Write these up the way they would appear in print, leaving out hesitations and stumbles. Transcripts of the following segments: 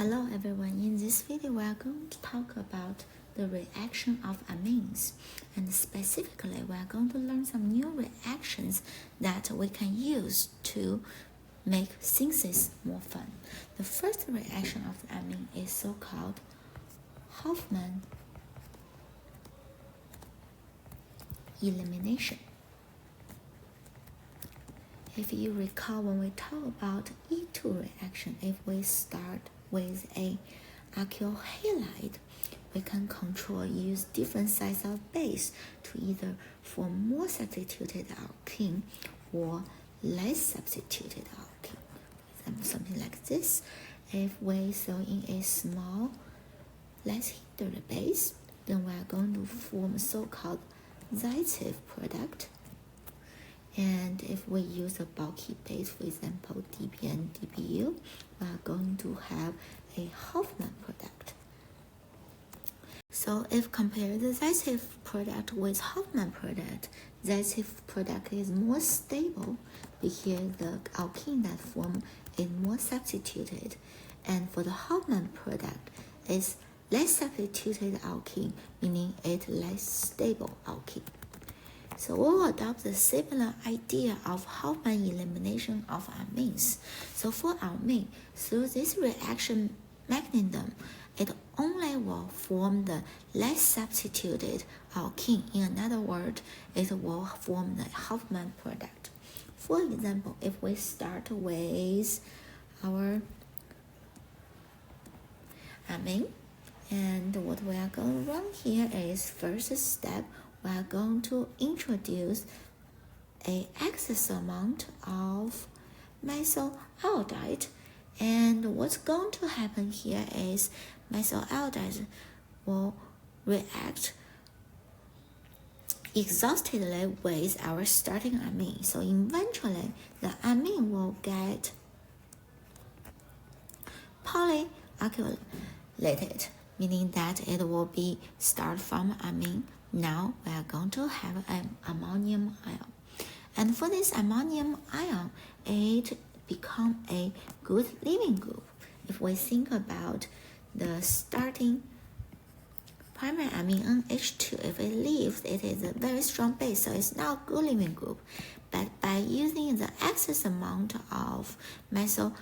Hello everyone, in this video we are going to talk about the reaction of amines, and specifically we are going to learn some new reactions that we can use to make synthesis more fun. The first reaction of the amine is so-called Hofmann elimination. If you recall, when we talk about E2 reaction, if we start with a alkyl halide, we can use different size of base to either form more substituted alkene or less substituted alkene. For example, something like this. If we throw in a small, less hindered base, then we are going to form a so-called Zaitsev product. And if we use a bulky base, for example, DB and DBU, we are going to have a Hofmann product. So if compare the Zaitsev product with Hofmann product, Zaitsev product is more stable because the alkene that form is more substituted, and for the Hofmann product is less substituted alkene, meaning it's less stable alkene. So we will adopt the similar idea of Hofmann elimination of amines. So for amine, through this reaction mechanism, it only will form the less substituted alkene. In other words, it will form the Hofmann product. For example, if we start with our amine, and what we are going to run here is first step, we are going to introduce an excess amount of methyl iodide, and what's going to happen here is methyl iodide will react exhaustively with our starting amine. So eventually the amine will get polyalkylated, meaning that it will be start from amine. Now we are going to have an ammonium ion, and for this ammonium ion, it become a good leaving group. If we think about the starting primary amine NH2, if it leaves, it is a very strong base, so it's not a good leaving group. But by using the excess amount of methyl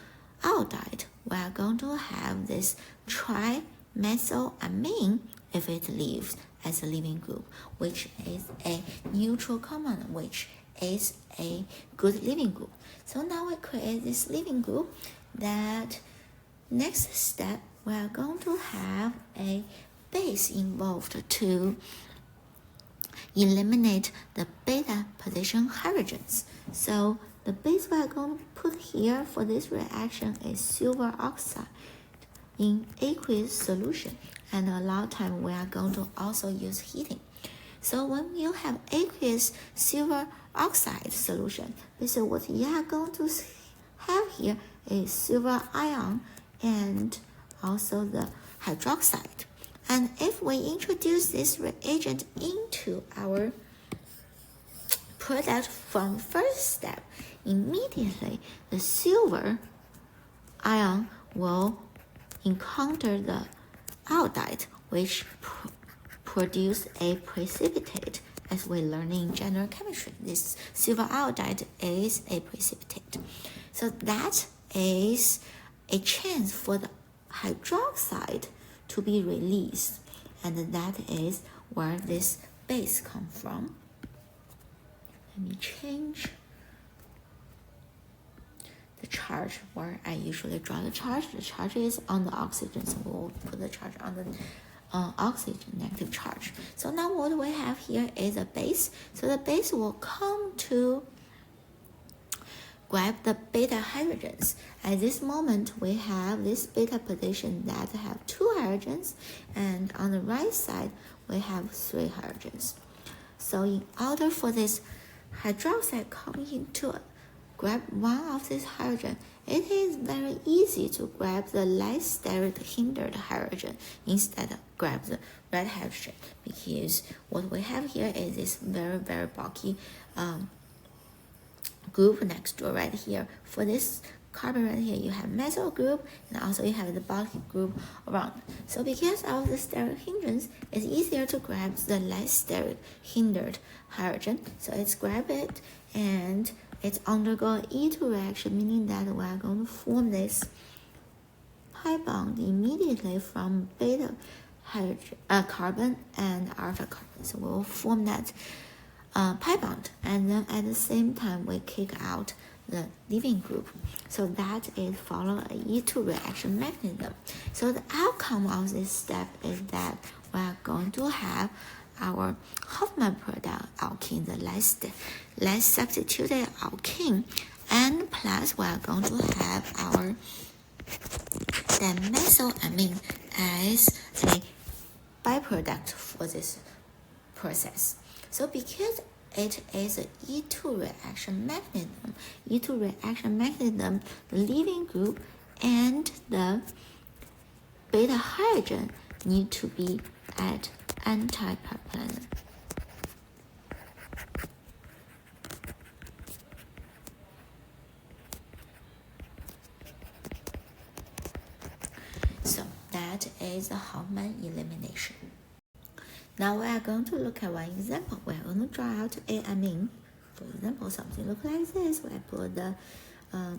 iodide, we are going to have this trimethylamine if it leaves as a leaving group, which is a neutral compound, which is a good leaving group. So now we create this leaving group. That next step, we are going to have a base involved to eliminate the beta position hydrogens. So the base we are going to put here for this reaction is silver oxide in aqueous solution, and a lot of time we are going to also use heating. So when you have aqueous silver oxide solution, so what you are going to have here is silver ion and also the hydroxide. And if we introduce this reagent into our product from first step, immediately the silver ion will encounter the iodide, which produce a precipitate. As we learn in general chemistry, this silver iodide is a precipitate. So that is a chance for the hydroxide to be released, and that is where this base comes from. Let me change the charge where I usually draw the charge. The charge is on the oxygen, so we'll put the charge on the oxygen negative charge. So now what we have here is a base. So the base will come to grab the beta hydrogens. At this moment, we have this beta position that have 2 hydrogens, and on the right side, we have 3 hydrogens. So in order for this hydroxide coming to grab one of these hydrogen, it is very easy to grab the less steric hindered hydrogen instead of grab the red hydrogen, because what we have here is this very bulky group next door right here. For this carbon right here, you have methyl group, and also you have the bulky group around. So because of the steric hindrance, it's easier to grab the less steric hindered hydrogen. So it's grab it and it's undergo E2 reaction, meaning that we are going to form this pi bond immediately from beta hydrogen, carbon and alpha carbon. So we'll form that pi bond, and then at the same time we kick out the leaving group. So that is follow a E2 reaction mechanism. So the outcome of this step is that we are going to have our Hoffman product alkene, the less substituted alkene, and plus we are going to have our dimethylamine as a byproduct for this process. So because it is an E2 reaction mechanism, the leaving group and the beta hydrogen need to be at anti-pi planar. So that is the Hoffman elimination. Now we are going to look at one example. We are going to draw out a amine. For example, something look like this. We put the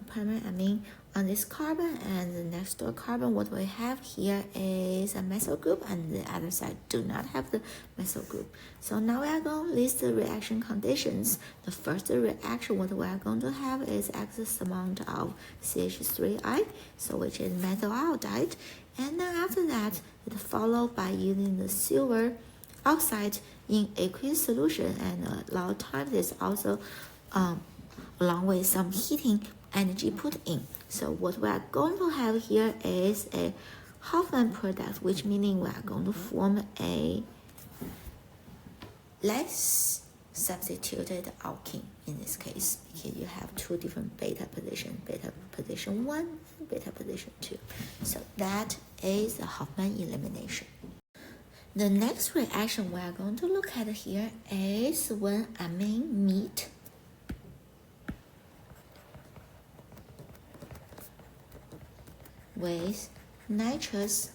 primary amine on this carbon, and the next door carbon, what we have here is a methyl group, and the other side do not have the methyl group. So now we are going to list the reaction conditions. The first reaction, what we are going to have is excess amount of CH3I, so which is methyl iodide, and then after that, it followed by using the silver oxide in aqueous solution, and a lot of times it's also along with some heating energy put in. So what we are going to have here is a Hoffman product, which meaning we are going to form a less substituted alkene in this case, because you have two different beta position 1 and beta position 2. So that is the Hoffman elimination. The next reaction we are going to look at here is when amine meet with nitrous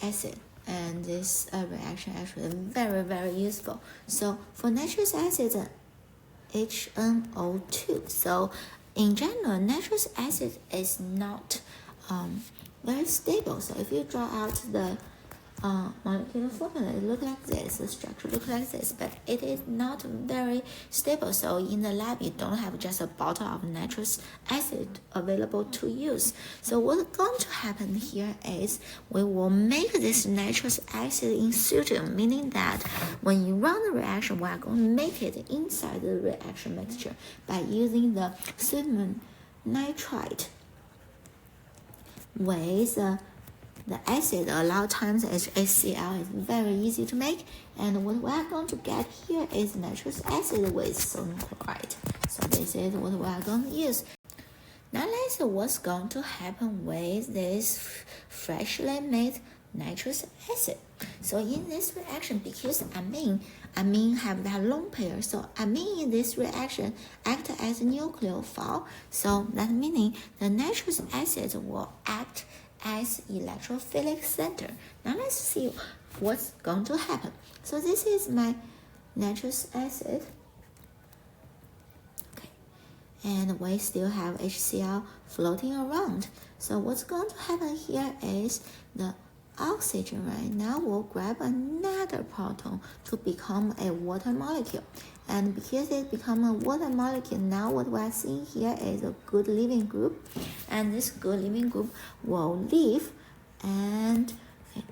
acid, and this reaction actually is very, very useful. So for nitrous acid, HNO2. So in general, nitrous acid is not very stable. So if you draw out the molecular formula, it looks like this, the structure looks like this, but it is not very stable. So in the lab, you don't have just a bottle of nitrous acid available to use. So what's going to happen here is we will make this nitrous acid in sodium, meaning that when you run the reaction, we are going to make it inside the reaction mixture by using the sodium nitrite with the acid. A lot of times HCl is very easy to make, and what we are going to get here is nitrous acid with sodium chloride. So this is what we are going to use. Now let's see what's going to happen with this freshly made nitrous acid. So in this reaction, because amine have that lone pair, so amine in this reaction act as a nucleophile. So that meaning the nitrous acid will act as electrophilic center. Now let's see what's going to happen. So this is my nitrous acid. Okay. And we still have HCl floating around. So what's going to happen here is the oxygen right now will grab another proton to become a water molecule. And because it becomes a water molecule, now what we are seeing here is a good leaving group. And this good leaving group will leave. And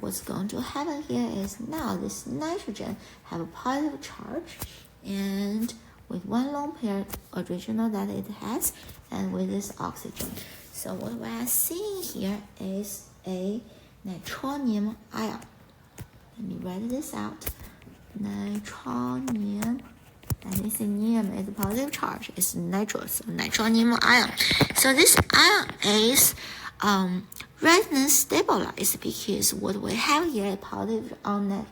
what's going to happen here is now this nitrogen have a positive charge. And with one lone pair original that it has, and with this oxygen. So what we are seeing here is a nitronium ion. Let me write this out. Nitronium, and this neum is a positive charge. It's nitrous, nitronium ion. So this ion is resonance stabilized because what we have here is positive on the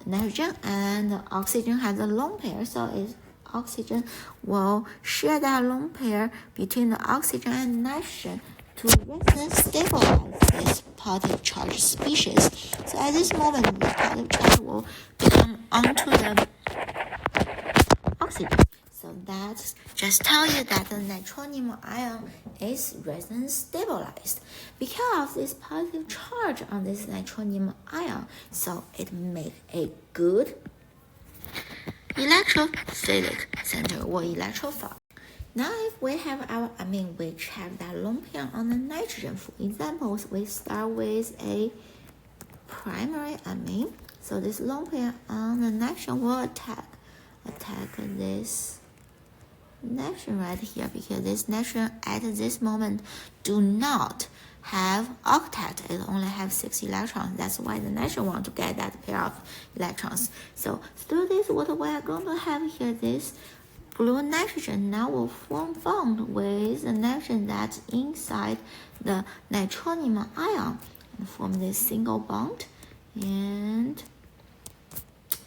nitrogen, and the oxygen has a lone pair, so it's oxygen will share that lone pair between the oxygen and nitrogen to resonance stabilize this positive charge species. So at this moment, the positive charge will become onto the oxygen. So that just tell you that the nitronium ion is resonance stabilized because of this positive charge on this nitronium ion. So it make a good electrophilic center or electrophile. Now if we have our amine which have that lone pair on the nitrogen, for examples, we start with a primary amine. So this lone pair on the nitrogen will attack this nitrogen right here, because this nitrogen at this moment do not have octet. It only have 6 electrons. That's why the nitrogen want to get that pair of electrons. So through this, what we are going to have here, this blue nitrogen now will form bond with the nitrogen that's inside the nitronium ion and form this single bond. And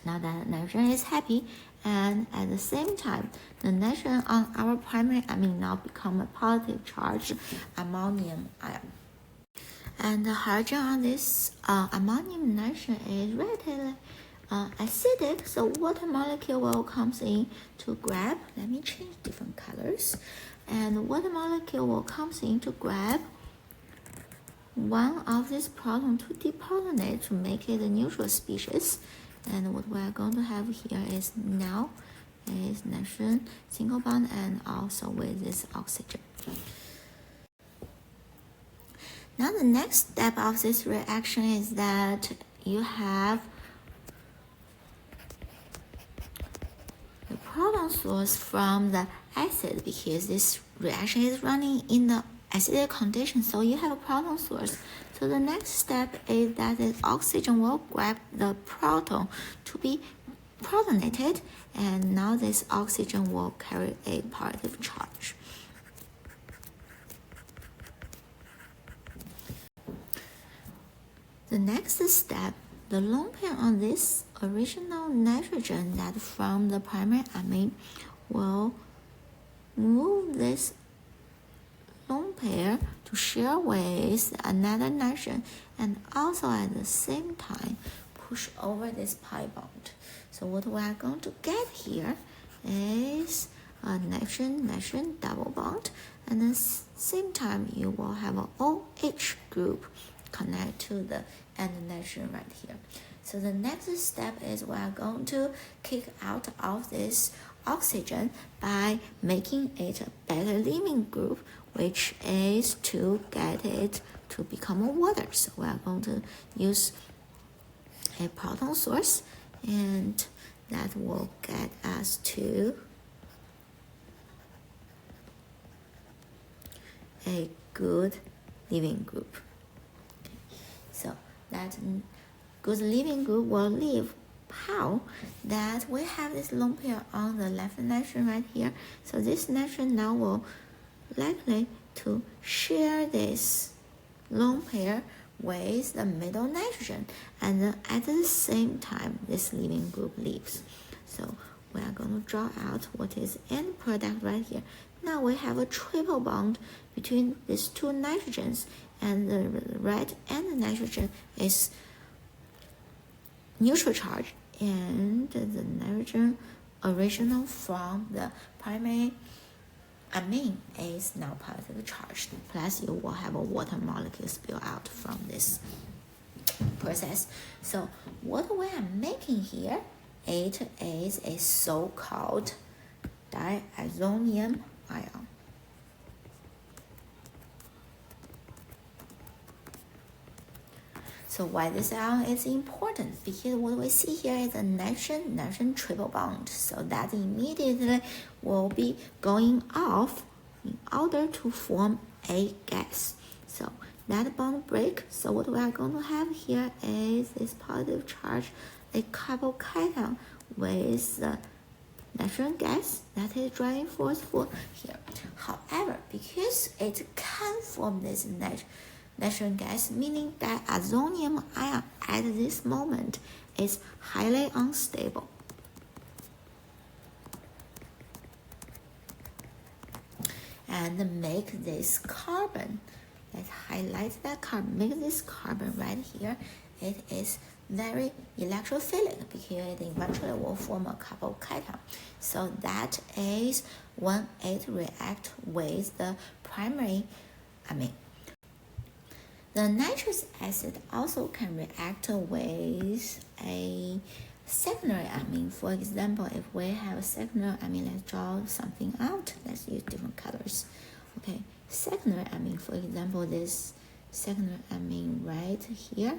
now that nitrogen is happy, and at the same time, the nitrogen on our primary amine now become a positive charged ammonium ion. And the hydrogen on this ammonium nitrogen is relatively acidic, so water molecule will comes in to grab. Let me change different colors. And water molecule will comes in to grab one of this proton to deprotonate to make it a neutral species. And what we are going to have here is now is nitrogen single bond and also with this oxygen. Now the next step of this reaction is that you have the proton source from the acid, because this reaction is running in the acidic condition, so you have a proton source. So the next step is that the oxygen will grab the proton to be protonated, and now this oxygen will carry a positive charge. The next step, the lone pair on this original nitrogen that from the primary amine will move this lone pair to share with another nitrogen, and also at the same time push over this pi bond. So what we are going to get here is a nitrogen double bond, and at the same time you will have an OH group connect to the end nitrogen right here. So the next step is we are going to kick out of this oxygen by making it a better leaving group, which is to get it to become a water. So we are going to use a proton source, and that will get us to a good leaving group. So that good leaving group will leave how that we have this lone pair on the left nitrogen right here. So this nitrogen now will likely to share this lone pair with the middle nitrogen, and then at the same time this leaving group leaves. So we are going to draw out what is end product right here. Now we have a triple bond between these two nitrogens, and the red end nitrogen is neutral charge, and the nitrogen original from the primary amine is now positive charged. Plus you will have a water molecule spill out from this process. So what we are making here, it is a so-called diazonium ion. So why this ion is important? Because what we see here is a nitrogen triple bond. So that immediately will be going off in order to form a gas. So that bond break. So what we are going to have here is this positive charge, a carbocation with the nitrogen gas that is driving force for here. However, because it can form this nitrogen gas, meaning that azonium ion at this moment is highly unstable. and make this carbon. Let's highlight that carbon, make this carbon right here. It is very electrophilic because it eventually will form a carbocation. So that is when it reacts with the primary amine. The nitrous acid also can react with a secondary amine. For example, if we have a secondary amine, let's draw something out. Let's use different colors. Okay, secondary amine, for example, this secondary amine right here.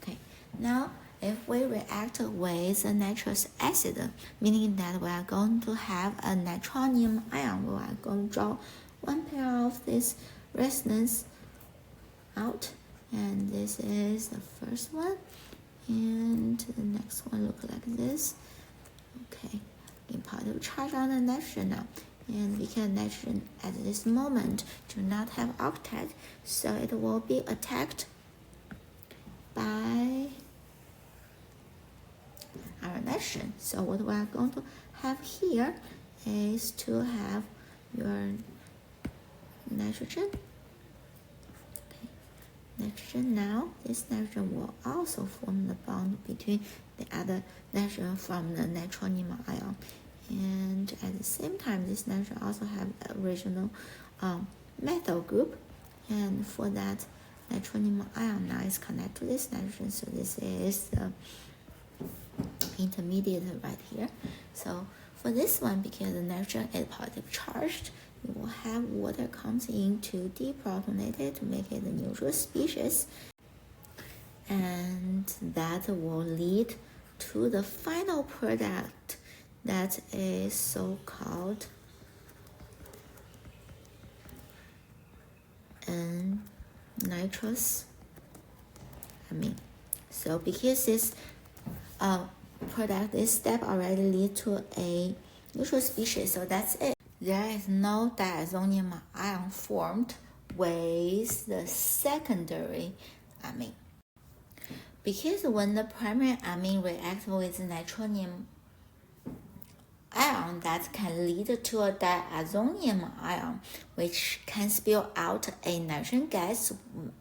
Okay, now if we react with a nitrous acid, meaning that we are going to have a nitronium ion, we are going to draw one pair of this resonance out, and this is the first one, and the next one look like this. Okay, in positive charge on the nitrogen now, and because nitrogen at this moment do not have octet, so it will be attacked by our nitrogen. So what we are going to have here is to have your nitrogen. Okay, nitrogen now, this nitrogen will also form the bond between the other nitrogen from the nitronium ion. And at the same time, this nitrogen also have a original methyl group, and for that nitronium ion now is connected to this nitrogen, so this is the intermediate right here. So for this one, because the nitrogen is positive charged, you will have water comes in to deprotonate it to make it a neutral species, and that will lead to the final product that is so-called nitrous amine. So because this product, this step already lead to a neutral species, so that's it. There is no diazonium ion formed with the secondary amine. Because when the primary amine reacts with nitronium ion, that can lead to a diazonium ion, which can spill out a nitrogen gas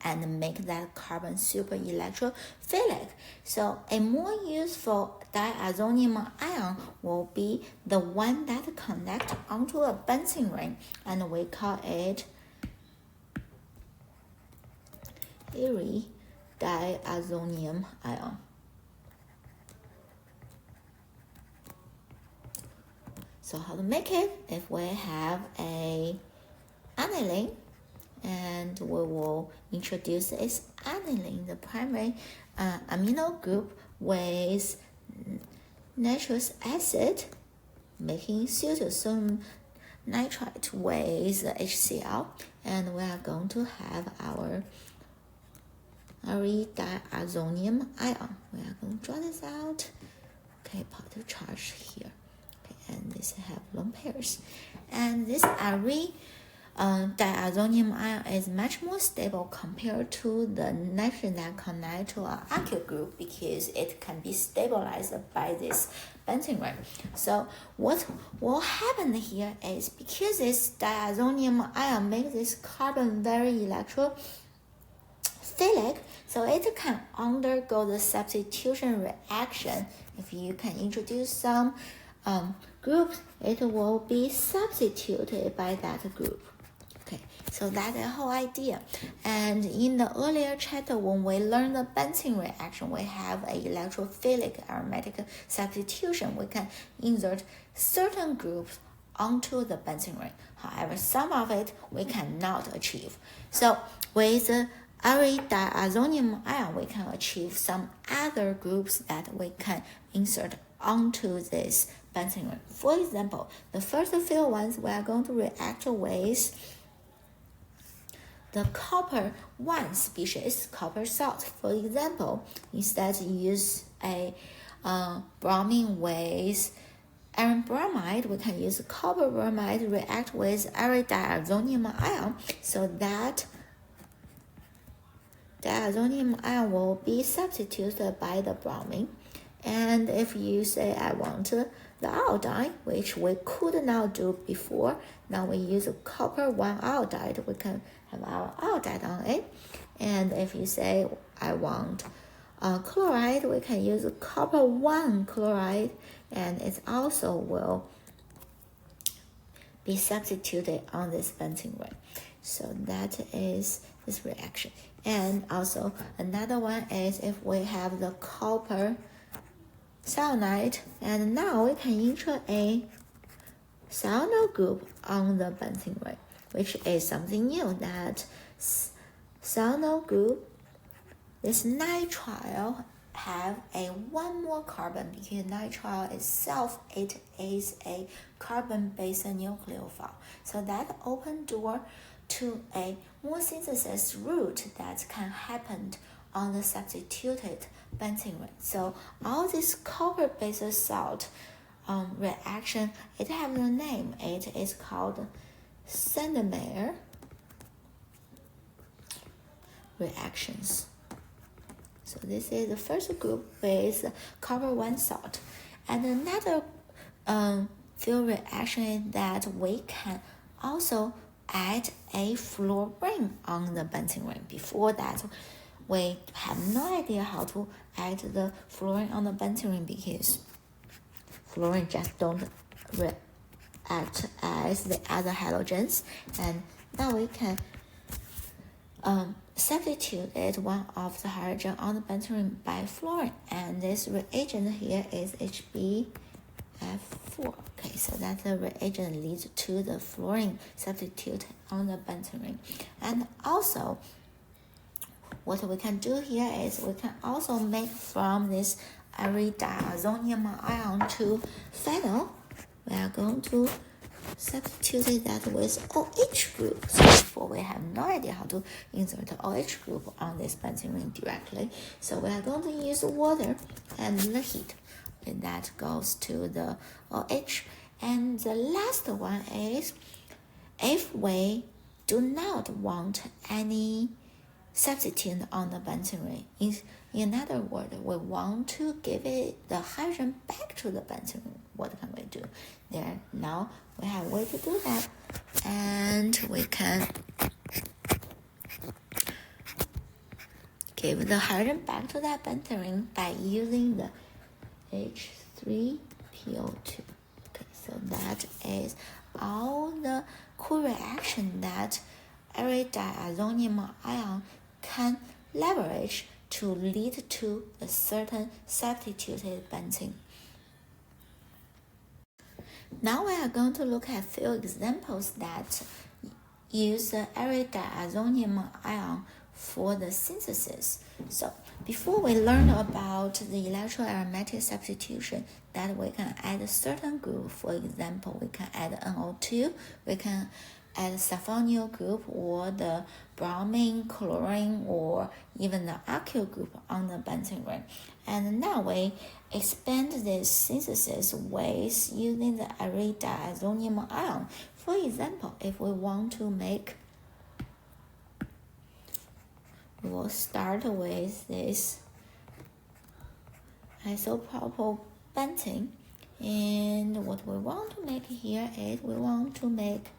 and make that carbon super electrophilic. So a more useful diazonium ion will be the one that connects onto a benzene ring, and we call it diazonium ion. So how to make it? If we have a aniline, and we will introduce this aniline, the primary amino group, with nitrous acid, making pseudosodium nitrite with HCl, and we are going to have our diazonium ion. We are going to draw this out. Okay, positive charge here. And this have lone pairs, and this diazonium ion is much more stable compared to the nitrogen that connect to an alkyl group, because it can be stabilized by this benzene ring. So what will happen here is, because this diazonium ion makes this carbon very electrophilic, so it can undergo the substitution reaction. If you can introduce some groups, it will be substituted by that group. Okay, so that's the whole idea. And in the earlier chapter, when we learned the benzene reaction, we have a electrophilic aromatic substitution. We can insert certain groups onto the benzene ring. However, some of it we cannot achieve. So with the diazonium ion, we can achieve some other groups that we can insert onto this benzene ring. For example, the first few ones, we are going to react with the copper 1 species, copper salt. For example, instead use a bromine with iron bromide, we can use copper bromide react with diazonium ion, so that diazonium ion will be substituted by the bromine. And if you say I want the iodine, which we could not do before, now we use a copper 1 iodide, we can have our iodide on it. And if you say I want chloride, we can use copper 1 chloride, and it also will be substituted on this benzene ring. So that is this reaction. And also another one is if we have the copper cyanide, and now we can insert a cyanyl group on the benzene ring, which is something new, that cyanyl group, this nitrile have a 1 more carbon, because nitrile itself, it is a carbon-based nucleophile. So that open door to a more synthesis route that can happen on the substituted benzene ring. So all this copper-based salt reaction, it has a name. It is called Sandemeyer reactions. So this is the first group with copper 1 salt. And another field reaction is that we can also add a fluorine on the benzene ring. Before that, we have no idea how to add the fluorine on the benzene ring, because fluorine just don't react as the other halogens. And now we can substitute it one of the hydrogen on the benzene ring by fluorine, and this reagent here is HbF4. Okay, so that the reagent leads to the fluorine substitute on the benzene ring. And also, what we can do here is we can also make from this iridiazonium ion to phenol. We are going to substitute that with OH group. So before we have no idea how to insert the OH group on this benzene ring directly. So we are going to use water and the heat. And that goes to the OH. And the last one is, if we do not want any substitute on the benzene ring, in other words, we want to give it the hydrogen back to the benzene ring, what can we do? There, now we have a way to do that, and we can give the hydrogen back to that benzene ring by using the H3PO2. Okay, so that is all the cool reaction that iridiazonium ion can leverage to lead to a certain substituted benzene. Now we are going to look at few examples that use the iridiazonium ion for the synthesis. So before we learn about the electroaromatic substitution, that we can add a certain group. For example, we can add NO2, we can add sulfonyl group, or the bromine, chlorine, or even the alkyl group on the benzene ring. And now we expand this synthesis with using the iridiazonium ion. For example, if we want to make, we will start with this isopropyl benzene, and what we want to make here is we want to make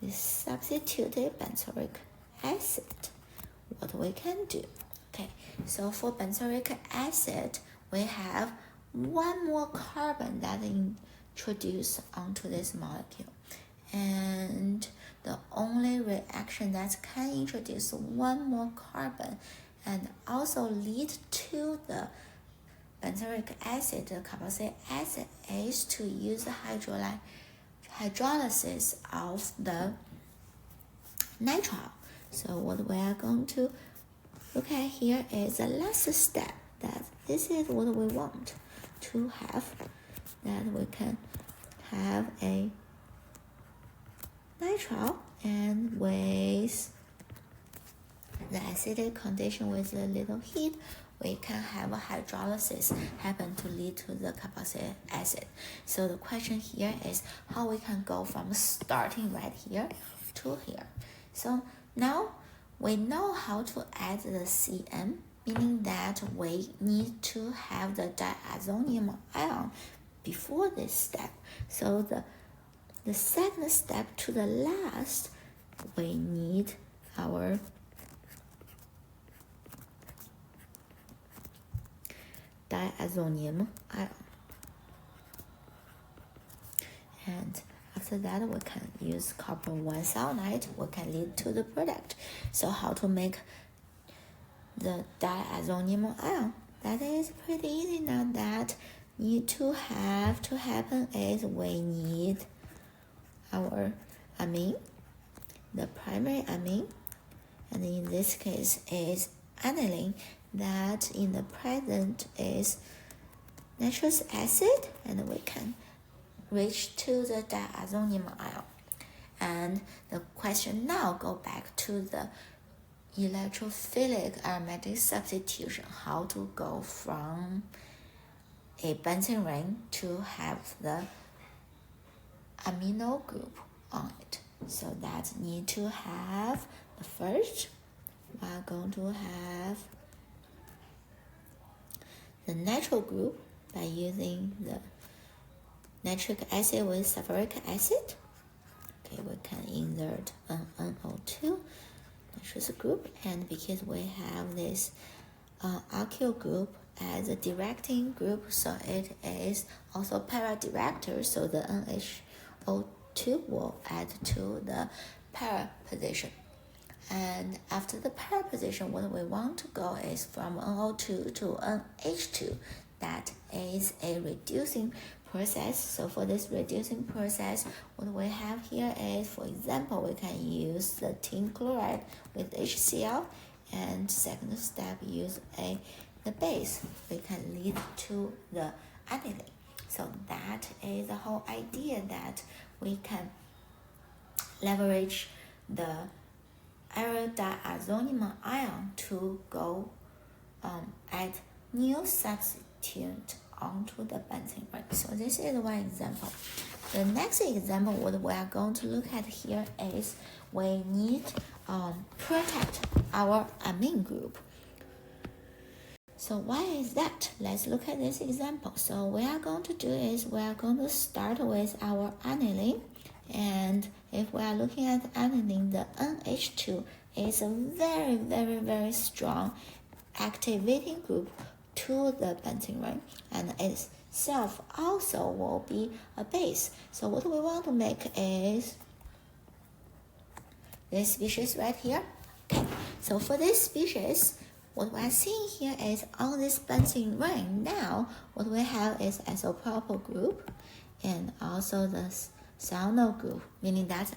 this substituted benzoic acid. What we can do? Okay, so for benzoic acid, we have 1 more carbon that is introduced onto this molecule, and the only reaction that can introduce 1 more carbon and also lead to the benzoic acid, the carboxylic acid, is to use the hydrolysis of the nitrile. So what we are going to look at here is the last step, that this is what we want to have, that we can have a nitrile, and with the acidic condition with a little heat, we can have a hydrolysis happen to lead to the carboxylic acid. So the question here is how we can go from starting right here to here. So now we know how to add the CN, meaning that we need to have the diazonium ion before this step. So the second step to the last, we need our diazonium ion. And after that, we can use copper 1 cyanide, we can lead to the product. So how to make the diazonium ion? That is pretty easy now. That need to happen is we need our amine, the primary amine, and in this case is aniline, that in the present is nitrous acid, and we can reach to the diazonium ion. And the question now go back to the electrophilic aromatic substitution, how to go from a benzene ring to have the amino group on it. So that need to have the first, we are going to have the nitro group by using the nitric acid with sulfuric acid. Okay, we can insert an NO2 nitrous group, and because we have this alkyl group as a directing group, so it is also para-director, so the NHO2 will add to the para position. And after the para position, what we want to go is from NO2 to NH2. That is a reducing process. So for this reducing process, what we have here is, for example, we can use the tin chloride with HCl, and second step use the base. We can lead to the aniline. So that is the whole idea, that we can leverage the diazonium ion to go add new substituent onto the benzene ring. So this is one example. The next example, what we are going to look at here is we need protect our amine group. So why is that? Let's look at this example. So what we are going to do is we are going to start with our aniline, and if we are looking at aniline, the NH2 is a very, very, very strong activating group to the benzene ring, and itself also will be a base. So what we want to make is this species right here. Okay, so for this species, what we are seeing here is on this benzene ring, now what we have is isopropyl group and also the cyanyl group, meaning that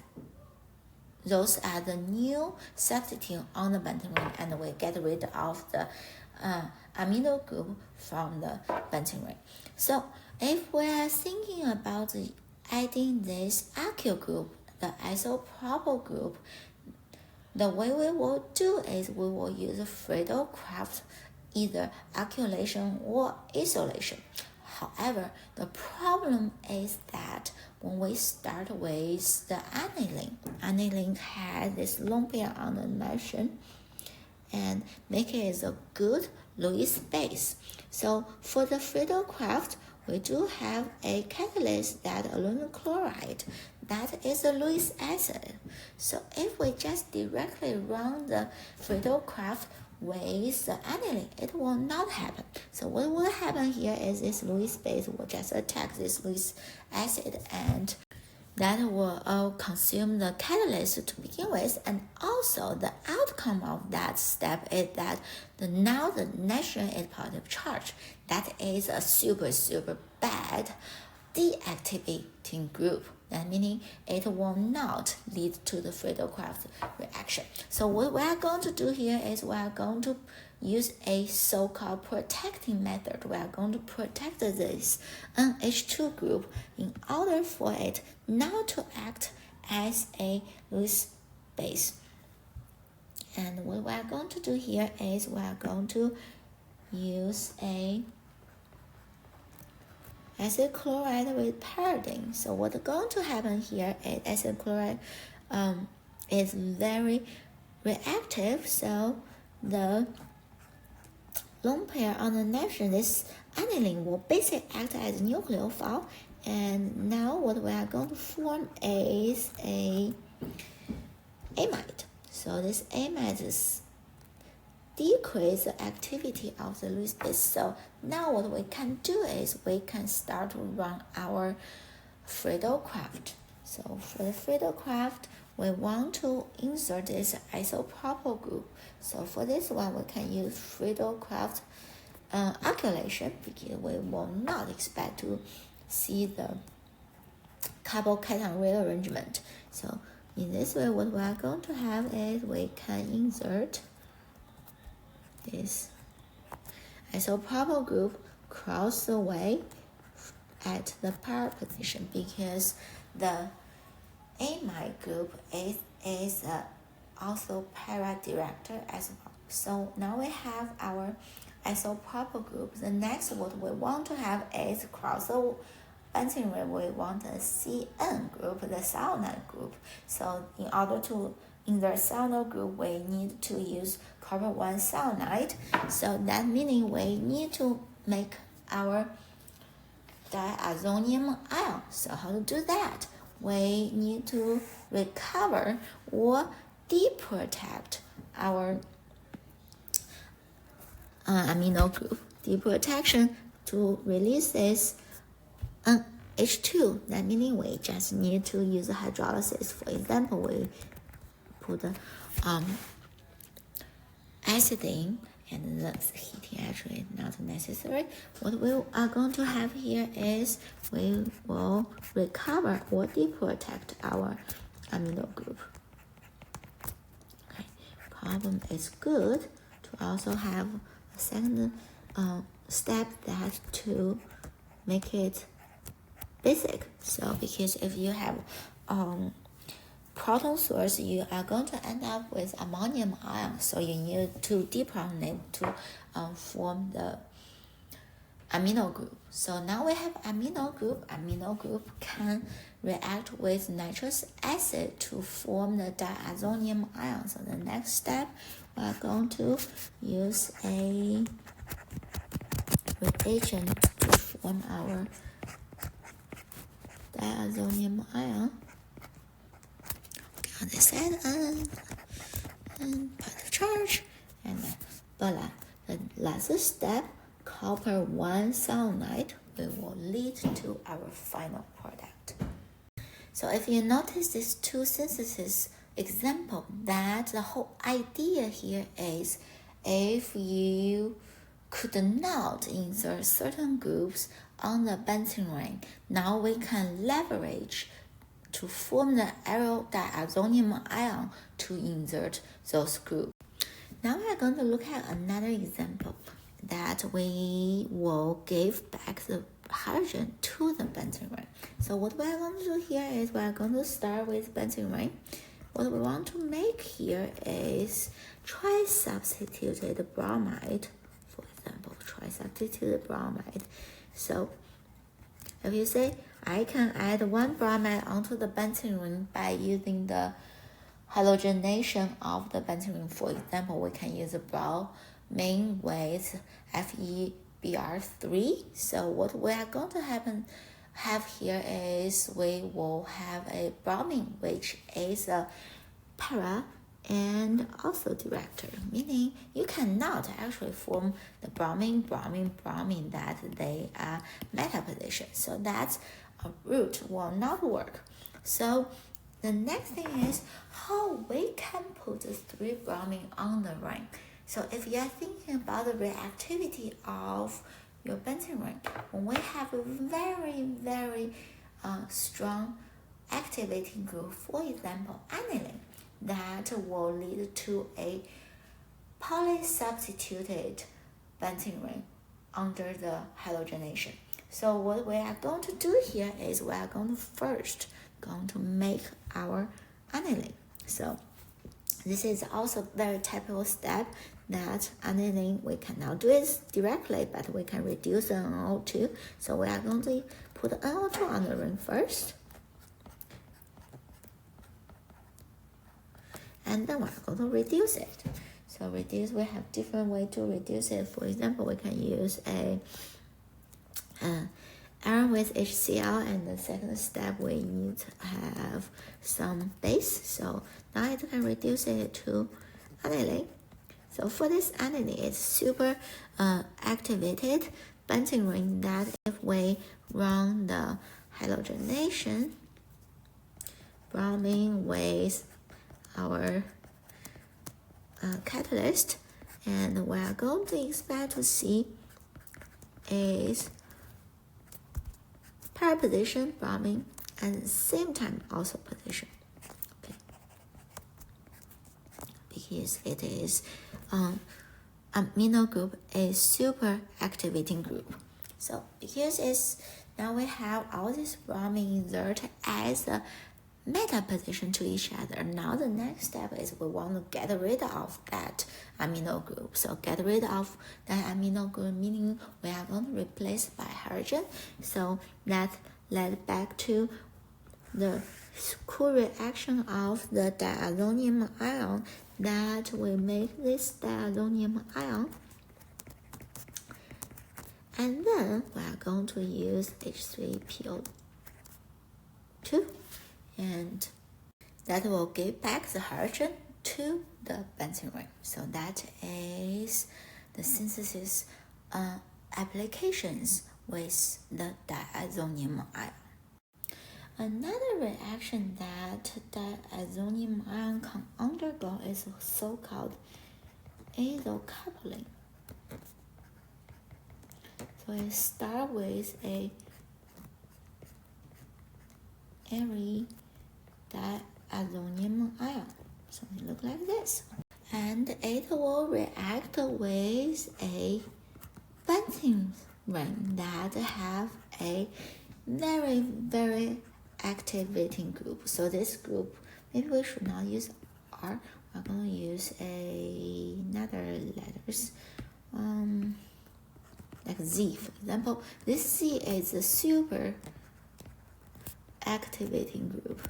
those are the new substitute on the benzene ring, and we get rid of the amino group from the benzene ring. So if we are thinking about adding this alkyl group, the isopropyl group, the way we will do is we will use Friedel-Crafts, either alkylation or isolation. However, the problem is that when we start with the aniline has this lone pair on the nitrogen, and make it a good Lewis base. So for the Friedel-Crafts, we do have a catalyst, that aluminum chloride, that is a Lewis acid. So if we just directly run the Friedel-Crafts with the aniline, it will not happen. So what will happen here is this Lewis base will just attack this Lewis acid, and that will consume the catalyst to begin with, and also the outcome of that step is that now the nitrogen is positive charge. That is a super, super bad deactivating group. That meaning it will not lead to the Friedel-Crafts reaction. So what we are going to do here is we are going to use a so-called protecting method. We are going to protect this NH2 group in order for it not to act as a Lewis base. And what we are going to do here is we are going to use a acid chloride with pyridine. So what's going to happen here is acid chloride is very reactive, so the lone pair on the nitrogen, this aniline will basically act as a nucleophile. And now what we are going to form is a amide. So this amide is decrease the activity of the Lewis base. So now what we can do is we can start to run our Friedel-Crafts. So for the Friedel-Crafts, we want to insert this isopropyl group. So for this one, we can use Friedel-Crafts calculation because we will not expect to see the carbocation rearrangement. So in this way, what we are going to have is we can insert this isopropyl group cross the way at the para position because the amide group is also para director as well. So now we have our isopropyl group. The next what we want to have is cross the benzene ring. We want a CN group, the cyanide group. So in order to insert cyanide group, we need to use copper 1 cyanide. So that meaning we need to make our diazonium ion. So how to do that? We need to recover or deprotect our amino group. Deprotection to release this H2. That meaning we just need to use hydrolysis. For example, we put acid in, and the heating actually not necessary. What we are going to have here is we will recover or deprotect our amino group. Okay, problem is good to also have a second step that to make it basic. So because if you have proton source, you are going to end up with ammonium ion. So you need to deprotonate to form the amino group. So now we have amino group. Amino group can react with nitrous acid to form the diazonium ion. So the next step, we are going to use a reagent to form our diazonium ion. On this side and put the charge, and then voila. The last step, copper 1 cyanide, will lead to our final product. So if you notice these two synthesis example, that the whole idea here is if you could not insert certain groups on the benzene ring, now we can leverage to form the aryl diazonium ion to insert those groups. Now we are going to look at another example that we will give back the hydrogen to the benzene ring. So what we are going to do here is we are going to start with benzene ring. What we want to make here is tri-substituted bromide, for example, tri-substituted bromide. So if you say I can add 1 bromide onto the benzene ring by using the halogenation of the benzene ring. For example, we can use a bromine with FeBr3. So what we are going to have here is we will have a bromine, which is a para and also director, meaning you cannot actually form the bromine that they are meta position. So that's a route will not work. So the next thing is how we can put the 3 bromine on the ring. So if you are thinking about the reactivity of your benzene ring, when we have a very strong activating group, for example, aniline, that will lead to a polysubstituted benzene ring under the halogenation. So what we are going to do here is we are going to first make our aniline. So this is also very typical step that aniline we cannot do it directly, but we can reduce the NO2. So we are going to put NO2 on the ring first. And then we're going to reduce it. So reduce, we have different way to reduce it. For example, we can use a iron with HCl, and the second step we need to have some base. So now it can reduce it to aniline. So for this aniline, it's super activated benzene ring that if we run the halogenation bromine with our catalyst, and we are going to expect to see is para position bromine and at the same time also position. Okay. Because it is amino group is super activating group. So because it's now we have all this bromine exert as a meta position to each other. Now the next step is we want to get rid of that amino group. So get rid of that amino group, meaning we are going to replace by hydrogen. So that led back to the cool reaction of the diazonium ion, that will make this diazonium ion. And then we are going to use H3PO2, and that will give back the hydrogen to the benzene ring. So that is the synthesis applications with the diazonium ion. Another reaction that diazonium ion can undergo is so-called azocoupling. So it starts with a airy diazonium ion, something look like this, and it will react with a benzene ring that have a very activating group. So this group, maybe we should not use R, we're going to use another letters, like Z, for example. This Z is a super activating group.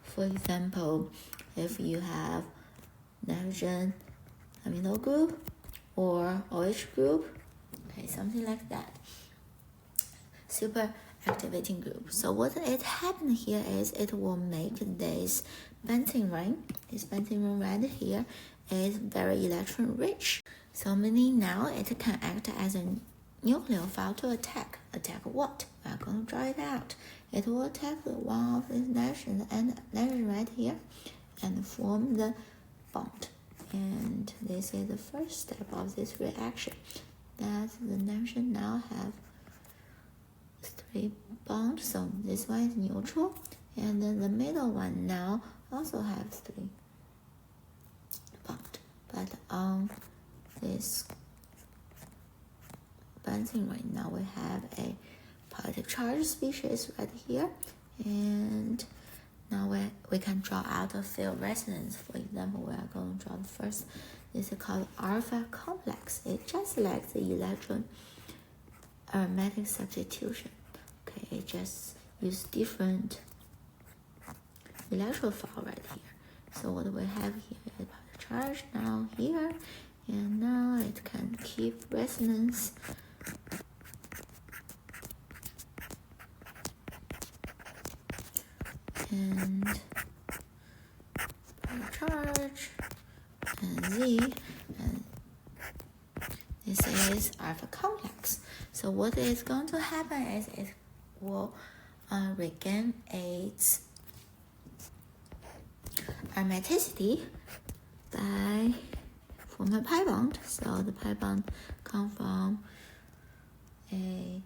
For example, if you have nitrogen amino group or OH group, okay, something like that, super activating group. So what it happened here is it will make this benzene ring right here is very electron rich. So meaning now it can act as a nucleophile to attack what? We are going to draw it out. It will attack one of these nitrogen and nitrogen right here and form the bond. And this is the first step of this reaction, that the nitrogen now have 3 bonds. So this one is neutral, and then the middle one now also has 3 bonds. But on this benzene ring, now we have a positive charge species right here, and now we can draw out a field resonance. For example, we are going to draw the first. This is called alpha complex. It just like the electron aromatic substitution. Okay, it just use different electrophile right here. So what we have here is positive charge now here, and now it can keep resonance. And charge and Z, and this is alpha complex. So what is going to happen is it will regain its aromaticity by forming a pi bond. So the pi bond comes from a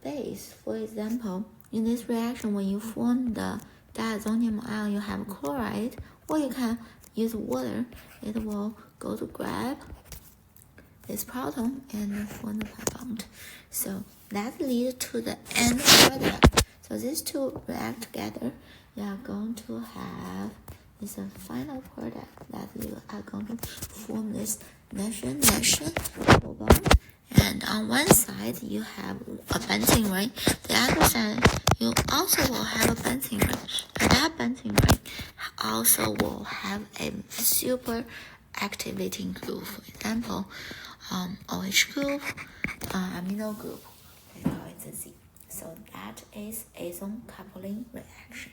base. For example, in this reaction, when you form the diazonium ion, you have chloride, or you can use water. It will go to grab this proton and form the pi bond. So that leads to the end product. So these two react together. You are going to have this final product that you are going to form this nitrogen double bond. And on one side you have a benzene ring, the other side you also will have a benzene ring. At that benzene ring also will have a super activating group. For example, OH group, amino group, they call it the Z. So that is ozone coupling reaction.